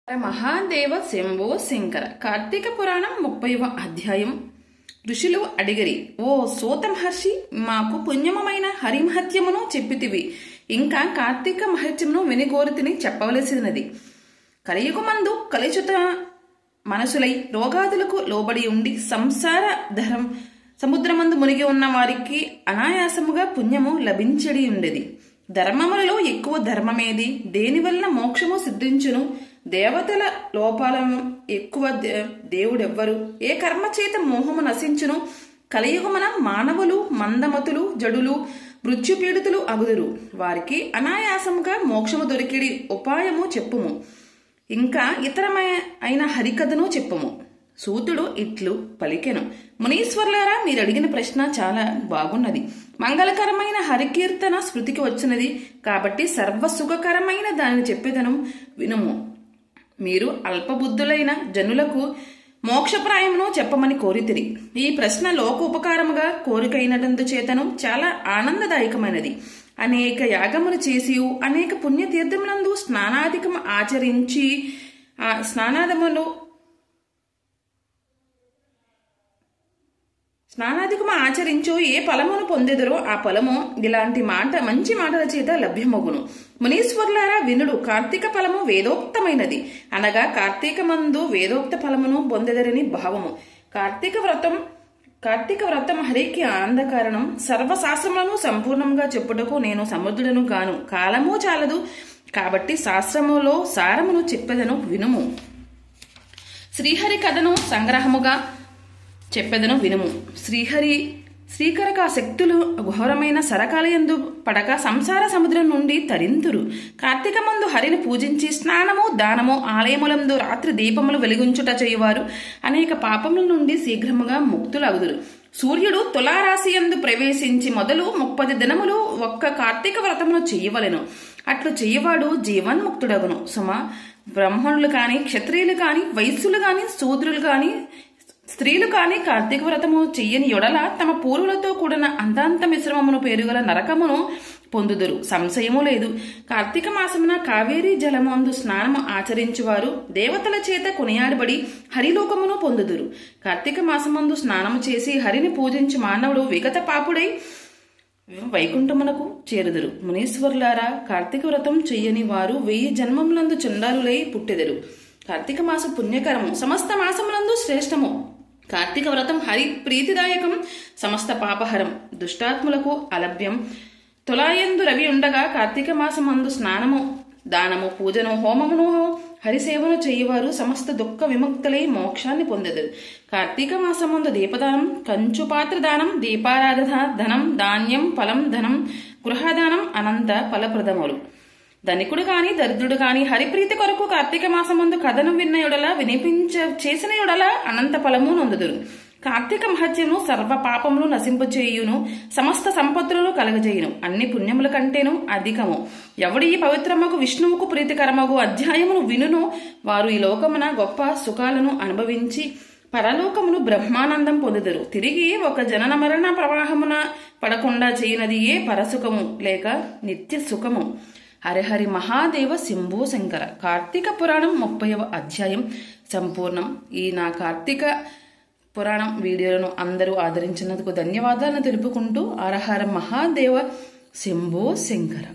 మహాదేవ శంభో శంకర. కార్తీక పురాణం 30వ అధ్యాయం. ఋషులు అడిగిరి, ఓ సూత మహర్షి, మాకు పుణ్యమైన హరిమహత్యమును చెప్పితివి, ఇంకా కార్తీక మహత్యమును వినిగోరితిని చెప్పవలసినది. కలియుగమందు కలిచుత మనసులై రోగాదులకు లోబడి ఉండి సంసార సముద్రమందు మునిగి ఉన్న వారికి అనాయాసముగా పుణ్యము లభించడి ఉండేది. ధర్మములలో ఎక్కువ ధర్మమేది? దేనివల్ల మోక్షము సిద్ధించును? దేవతల లోపాలను ఎక్కువ దేవుడెవ్వరు? ఏ కర్మ చేత మోహము నశించును? కలియుగమున మానవులు మందమతులు జడులు మృత్యుపీడితులు అగుదురు. వారికి అనాయాసముగా మోక్షము దొరికిడి ఉపాయము చెప్పుము. ఇంకా ఇతరమైన హరికథను చెప్పుము. సూతుడు ఇట్లు పలికెను, మునీశ్వర్లారా, మీరు అడిగిన ప్రశ్న చాలా బాగున్నది. మంగళకరమైన హరికీర్తన స్మృతికి వచ్చినది కాబట్టి సర్వసుఖకరమైన దానిని చెప్పేదను వినుము. మీరు అల్పబుద్ధులైన జనులకు మోక్షప్రాయమును చెప్పమని కోరితిరి. ఈ ప్రశ్న లోక ఉపకారముగా కోరికైనటందు చేతను చాలా ఆనందదాయకమైనది. అనేక యాగములు చేసి అనేక పుణ్యతీర్థములందు స్నానాధికము ఆచరించి స్నానాధికము ఆచరించు ఏ ఫలమును పొందెదరో ఆ ఫలము ఇలాంటి మంచి మాటల చేత లభ్యమగును. మునీశ్వర్లారా వినుడు. కార్తీక ఫలము వేదోక్తమైనది, అనగా కార్తీకమందు వేదోక్త ఫలమును పొందెదరని భావము. కార్తీక వ్రతం హరికి ఆనందకారణం. సర్వశాస్త్రములను సంపూర్ణంగా చెప్పుటకు నేను సమర్థుడను గాను, కాలము చాలదు. కాబట్టి శాస్త్రములో సారమును చెప్పెదను వినుము. శ్రీహరి కథను సంగ్రహముగా చెప్పెదను వినుము. శ్రీకరక శక్తులు ఘోరమైన సరకాలయందు పడక సంసార సముద్రం నుండి తరింతురు. కార్తీకమందు హరిని పూజించి స్నానము దానము ఆలయములందు రాత్రి దీపములు వెలిగించుట చేయువారు అనేక పాపముల నుండి శీఘ్రముగా ముక్తులగుదురు. సూర్యుడు తులారాశియందు ప్రవేశించి మొదలు 30 దినములు ఒక్క కార్తీక వ్రతమును చెయ్యవలెను. అట్లు చెయ్యవాడు జీవన్ముక్తుడగును. సుమ, బ్రాహ్మణులు కాని, క్షత్రియులు కాని, వైశ్యులు కాని, శూద్రులు కాని, స్త్రీలు కాని కార్తీక వ్రతము చెయ్యని యొడల తమ పూర్వులతో కూడిన అంతాంత మిశ్రమమును పేరుగల నరకమును పొందుదురు. సంశయము లేదు. కార్తీక మాసమున కావేరీ జలమందు స్నానము ఆచరించువారు దేవతల చేత కొనియాడబడి హరిలోకమును పొందుదురు. కార్తీక మాసమందు స్నానము చేసి హరిని పూజించి మానవుడు విగత పాపుడై వైకుంఠమునకు చేరుదురు. మునీశ్వరులారా, కార్తీక వ్రతం చెయ్యని వారు 1000 జన్మములందు చండాలులై పుట్టెదరు. కార్తీక మాసం పుణ్యకరము, సమస్త మాసములందు శ్రేష్టము. కార్తీక వ్రతం హరి ప్రీతిదాయకం, సమస్త పాపహరం, దుష్టాత్ములకు అలభ్యం. తులాయందు రవి ఉండగా కార్తీక మాసమందు స్నానము దానము పూజను హోమమును హరిసేవను చెయ్యవారు సమస్త దుఃఖ విముక్తులై మోక్షాన్ని పొందెదరు. కార్తీక మాసమందు దీపదానం, కంచుపాత్ర దానం, దీపారాధన, ధనం, ధాన్యం, ఫలం, ధనం, గృహదానం అనంత ఫలప్రదములు. ధనికుడు కాని దరిద్రుడు కాని హరిప్రీతి కొరకు కార్తీక మాసమందు కథను విన్న యొడల చేసిన యొడల అనంత ఫలము నొందుదురు. కార్తీక మహత్యము సర్వ పాపములు నశింపచేయును, సమస్త సంపత్తులను కలగజేయును, అన్ని పుణ్యముల కంటేను అధికము. ఎవడు ఈ పవిత్రమగు విష్ణువుకు ప్రీతికరమగు అధ్యాయమును వినును వారు ఈ లోకమున గొప్ప సుఖాలను అనుభవించి పరలోకమును బ్రహ్మానందం పొందుదురు. తిరిగి ఒక జనన మరణ ప్రవాహమున పడకుండా చేయనది ఏ పరసుఖము లేక నిత్య సుఖము. హరిహరి మహాదేవ శంభో శంకర. కార్తీక పురాణం 30వ అధ్యాయం సంపూర్ణం. ఈ నా కార్తీక పురాణం వీడియోలను అందరూ ఆదరించినందుకు ధన్యవాదాలను తెలుపుకుంటూ హరహర మహాదేవ శంభో శంకర.